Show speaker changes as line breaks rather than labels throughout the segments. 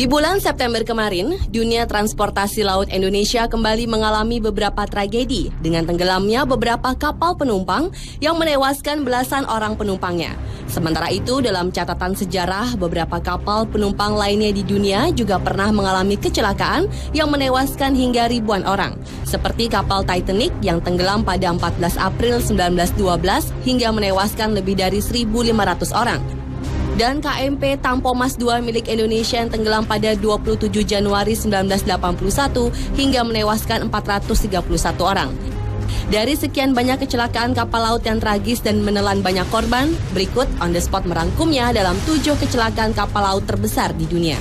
Di bulan September kemarin, dunia transportasi laut Indonesia kembali mengalami beberapa tragedi dengan tenggelamnya beberapa kapal penumpang yang menewaskan belasan orang penumpangnya. Sementara itu, dalam catatan sejarah, beberapa kapal penumpang lainnya di dunia juga pernah mengalami kecelakaan yang menewaskan hingga ribuan orang. Seperti kapal Titanic yang tenggelam pada 14 April 1912 hingga menewaskan lebih dari 1.500 orang. Dan KMP Tampomas II milik Indonesia yang tenggelam pada 27 Januari 1981 hingga menewaskan 431 orang. Dari sekian banyak kecelakaan kapal laut yang tragis dan menelan banyak korban, berikut On The Spot merangkumnya dalam 7 kecelakaan kapal laut terbesar di dunia.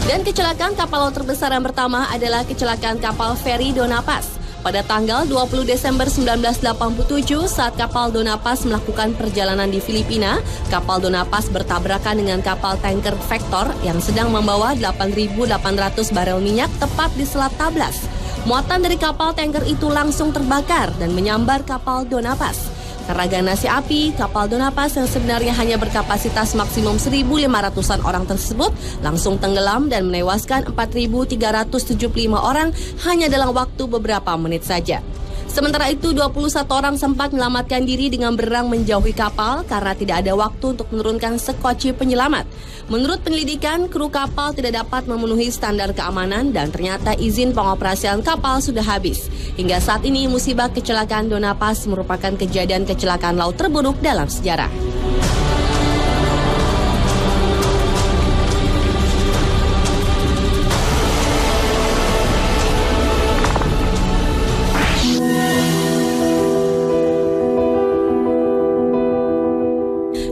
Dan kecelakaan kapal laut terbesar yang pertama adalah kecelakaan kapal feri Dona Paz. Pada tanggal 20 Desember 1987, saat kapal Dona Paz melakukan perjalanan di Filipina, kapal Dona Paz bertabrakan dengan kapal tanker Vector yang sedang membawa 8.800 barel minyak tepat di Selat Tablas. Muatan dari kapal tanker itu langsung terbakar dan menyambar kapal Dona Paz. Karena ganasi api, kapal Dona Paz yang sebenarnya hanya berkapasitas maksimum 1.500-an orang tersebut langsung tenggelam dan menewaskan 4.375 orang hanya dalam waktu beberapa menit saja. Sementara itu, 21 orang sempat menyelamatkan diri dengan berenang menjauhi kapal karena tidak ada waktu untuk menurunkan sekoci penyelamat. Menurut penyelidikan, kru kapal tidak dapat memenuhi standar keamanan dan ternyata izin pengoperasian kapal sudah habis. Hingga saat ini, musibah kecelakaan Dona Paz merupakan kejadian kecelakaan laut terburuk dalam sejarah.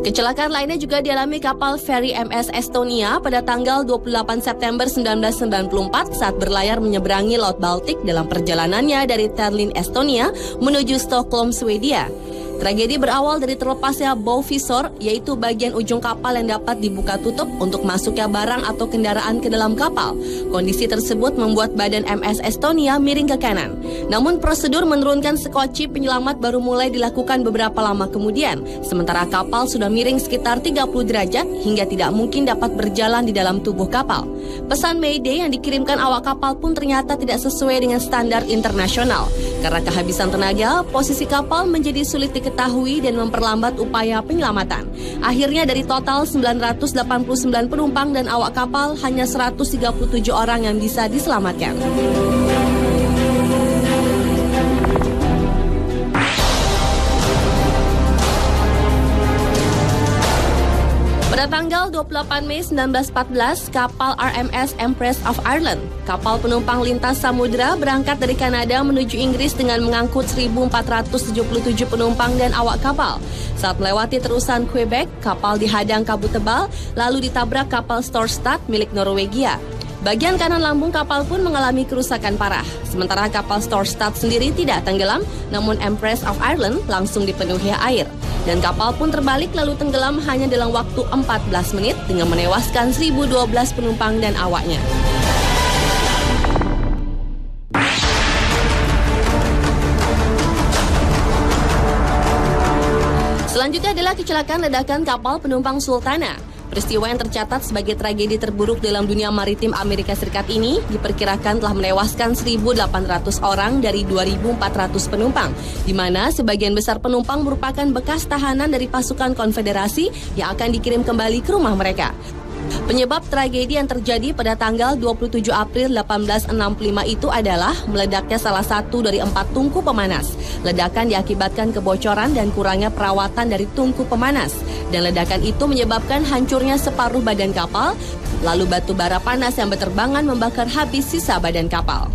Kecelakaan lainnya juga dialami kapal feri MS Estonia pada tanggal 28 September 1994 saat berlayar menyeberangi Laut Baltik dalam perjalanannya dari Tallinn, Estonia menuju Stockholm, Swedia. Tragedi berawal dari terlepasnya bow visor, yaitu bagian ujung kapal yang dapat dibuka tutup untuk masuknya barang atau kendaraan ke dalam kapal. Kondisi tersebut membuat badan MS Estonia miring ke kanan. Namun prosedur menurunkan sekoci penyelamat baru mulai dilakukan beberapa lama kemudian, sementara kapal sudah miring sekitar 30 derajat hingga tidak mungkin dapat berjalan di dalam tubuh kapal. Pesan Mayday yang dikirimkan awak kapal pun ternyata tidak sesuai dengan standar internasional. Karena kehabisan tenaga, posisi kapal menjadi sulit diketahui dan memperlambat upaya penyelamatan. Akhirnya dari total 989 penumpang dan awak kapal, hanya 137 orang yang bisa diselamatkan. Pada tanggal 28 Mei 1914, kapal RMS Empress of Ireland, kapal penumpang lintas samudera berangkat dari Kanada menuju Inggris dengan mengangkut 1.477 penumpang dan awak kapal. Saat melewati terusan Quebec, kapal dihadang kabut tebal, lalu ditabrak kapal Storstad milik Norwegia. Bagian kanan lambung kapal pun mengalami kerusakan parah. Sementara kapal Storstad sendiri tidak tenggelam, namun Empress of Ireland langsung dipenuhi air. Dan kapal pun terbalik lalu tenggelam hanya dalam waktu 14 menit dengan menewaskan 1.012 penumpang dan awaknya. Selanjutnya adalah kecelakaan ledakan kapal penumpang Sultana. Peristiwa yang tercatat sebagai tragedi terburuk dalam dunia maritim Amerika Serikat ini diperkirakan telah menewaskan 1.800 orang dari 2.400 penumpang, di mana sebagian besar penumpang merupakan bekas tahanan dari pasukan konfederasi yang akan dikirim kembali ke rumah mereka. Penyebab tragedi yang terjadi pada tanggal 27 April 1865 itu adalah meledaknya salah satu dari 4 tungku pemanas. Ledakan diakibatkan kebocoran dan kurangnya perawatan dari tungku pemanas. Dan ledakan itu menyebabkan hancurnya separuh badan kapal, lalu batu bara panas yang berterbangan membakar habis sisa badan kapal.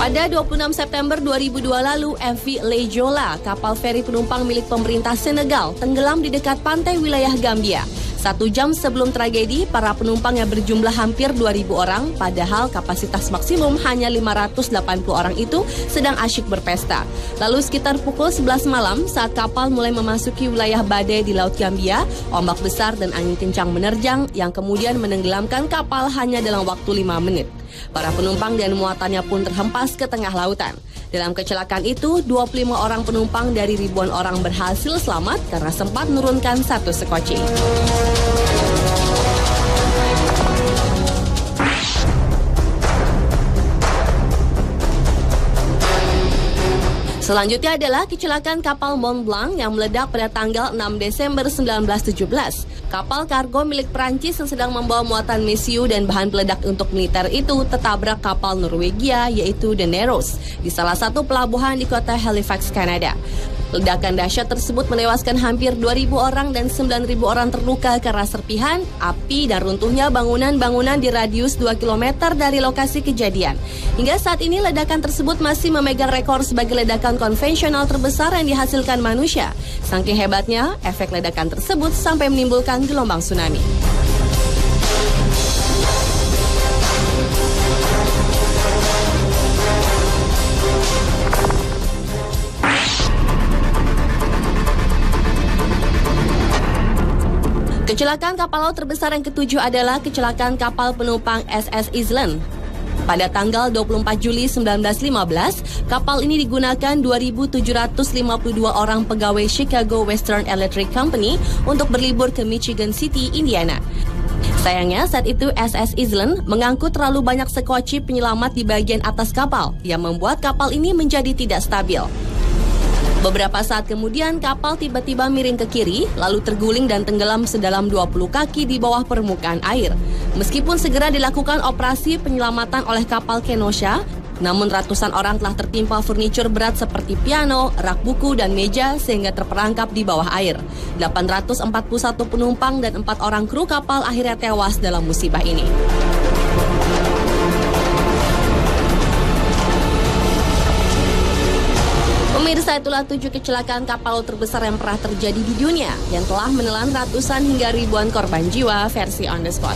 Pada 26 September 2002 lalu, MV Lejola, kapal feri penumpang milik pemerintah Senegal, tenggelam di dekat pantai wilayah Gambia. 1 jam sebelum tragedi, para penumpang yang berjumlah hampir 2.000 orang, padahal kapasitas maksimum hanya 580 orang itu sedang asyik berpesta. Lalu sekitar pukul 11 malam, saat kapal mulai memasuki wilayah badai di Laut Gambia, ombak besar dan angin kencang menerjang yang kemudian menenggelamkan kapal hanya dalam waktu 5 menit. Para penumpang dan muatannya pun terhempas ke tengah lautan. Dalam kecelakaan itu, 25 orang penumpang dari ribuan orang berhasil selamat karena sempat menurunkan satu sekoci. Selanjutnya adalah kecelakaan kapal Mont Blanc yang meledak pada tanggal 6 Desember 1917. Kapal kargo milik Prancis yang sedang membawa muatan mesiu dan bahan peledak untuk militer itu tertabrak kapal Norwegia yaitu The Narrows di salah satu pelabuhan di kota Halifax, Kanada. Ledakan dahsyat tersebut menewaskan hampir 2.000 orang dan 9.000 orang terluka karena serpihan, api, dan runtuhnya bangunan-bangunan di radius 2 km dari lokasi kejadian. Hingga saat ini ledakan tersebut masih memegang rekor sebagai ledakan konvensional terbesar yang dihasilkan manusia. Saking hebatnya, efek ledakan tersebut sampai menimbulkan gelombang tsunami. Kecelakaan kapal laut terbesar yang ketujuh adalah kecelakaan kapal penumpang SS Island. Pada tanggal 24 Juli 1915, kapal ini digunakan 2.752 orang pegawai Chicago Western Electric Company untuk berlibur ke Michigan City, Indiana. Sayangnya saat itu SS Island mengangkut terlalu banyak sekoci penyelamat di bagian atas kapal yang membuat kapal ini menjadi tidak stabil. Beberapa saat kemudian kapal tiba-tiba miring ke kiri, lalu terguling dan tenggelam sedalam 20 kaki di bawah permukaan air. Meskipun segera dilakukan operasi penyelamatan oleh kapal Kenosha, namun ratusan orang telah tertimpa furnitur berat seperti piano, rak buku, dan meja sehingga terperangkap di bawah air. 841 penumpang dan 4 orang kru kapal akhirnya tewas dalam musibah ini. Pemirsa, itulah 7 kecelakaan kapal terbesar yang pernah terjadi di dunia yang telah menelan ratusan hingga ribuan korban jiwa versi On The Spot.